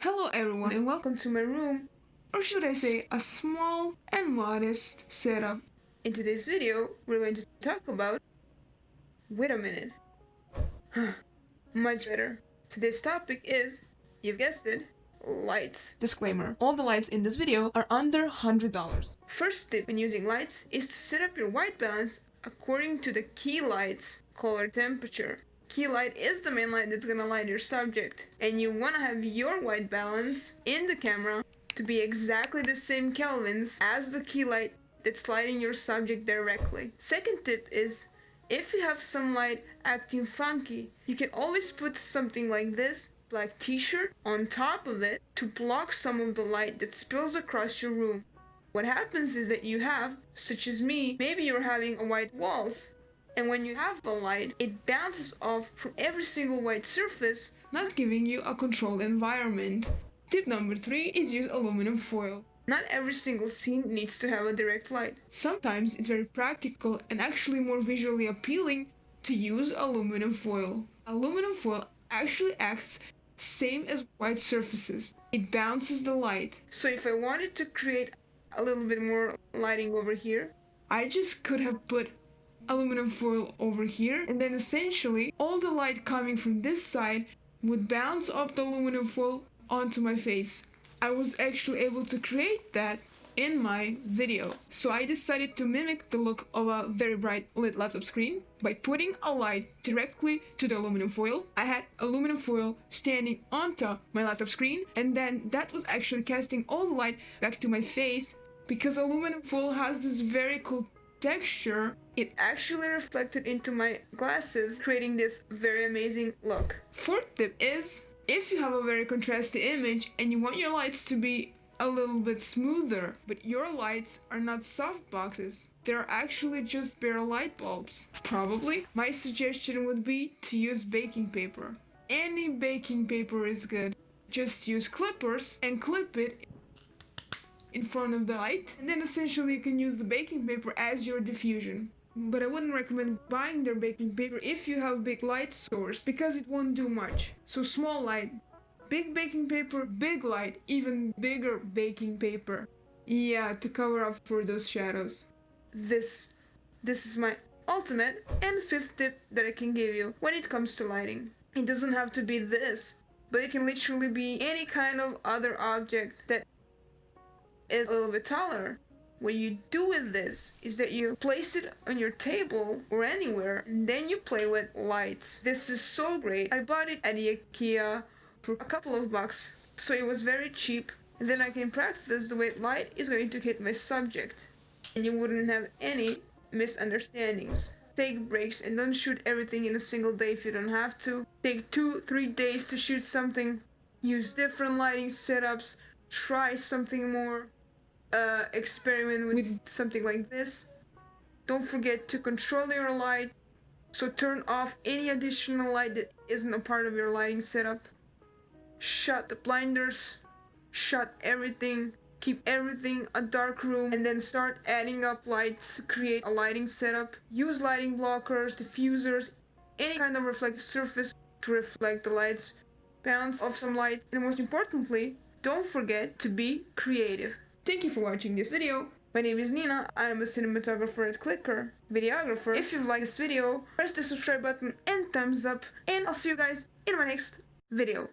Hello everyone and welcome to my room, or should I say a small and modest setup. In today's video, we're going to talk about... Wait a minute. Much better. Today's topic is, you've guessed it, lights. Disclaimer, all the lights in this video are under $100. First tip in using lights is to set up your white balance according to the key light's color temperature. Key light is the main light that's gonna light your subject, and you wanna have your white balance in the camera to be exactly the same kelvins as the key light that's lighting your subject directly. Second tip is, if you have some light acting funky, you can always put something like this black t-shirt on top of it to block some of the light that spills across your room. What happens is that you have, such as me, maybe you're having white walls, and when you have the light, it bounces off from every single white surface, not giving you a controlled environment. Tip number 3 is use aluminum foil. Not every single scene needs to have a direct light. Sometimes it's very practical and actually more visually appealing to use aluminum foil. Aluminum foil actually acts same as white surfaces. It bounces the light. So if I wanted to create a little bit more lighting over here, I just could have put aluminum foil over here, and then essentially all the light coming from this side would bounce off the aluminum foil onto my face. I was actually able to create that in my video. So I decided to mimic the look of a very bright lit laptop screen by putting a light directly to the aluminum foil. I had aluminum foil standing on top my laptop screen, and then that was actually casting all the light back to my face. Because aluminum foil has this very cool texture, it actually reflected into my glasses, creating this very amazing look. Fourth tip is, if you have a very contrasty image and you want your lights to be a little bit smoother, but your lights are not softboxes, they're actually just bare light bulbs, probably, my suggestion would be to use baking paper. Any baking paper is good. Just use clippers and clip it in front of the light, and then essentially you can use the baking paper as your diffusion. But I wouldn't recommend buying their baking paper if you have big light source, because it won't do much. So small light, big baking paper, big light, even bigger baking paper. Yeah, to cover up for those shadows. This is my ultimate and fifth tip that I can give you when it comes to lighting. It doesn't have to be this, but it can literally be any kind of other object that is a little bit taller. What you do with this is that you place it on your table or anywhere, and then you play with lights. This is so great. I bought it at IKEA for a couple of bucks, so it was very cheap. And then I can practice the way light is going to hit my subject, and you wouldn't have any misunderstandings. Take breaks and don't shoot everything in a single day if you don't have to. Take 2-3 days to shoot something. Use different lighting setups. Try something more. Experiment with something like this. Don't forget to control your light, so turn off any additional light that isn't a part of your lighting setup. Shut the blinders, shut everything, keep everything a dark room, and then start adding up lights to create a lighting setup. Use lighting blockers, diffusers, any kind of reflective surface to reflect the lights, bounce off some light, and most importantly, don't forget to be creative. Thank you for watching this video. My name is Nina. I am a cinematographer at Clicker, videographer. If you've liked this video, press the subscribe button and thumbs up, and I'll see you guys in my next video.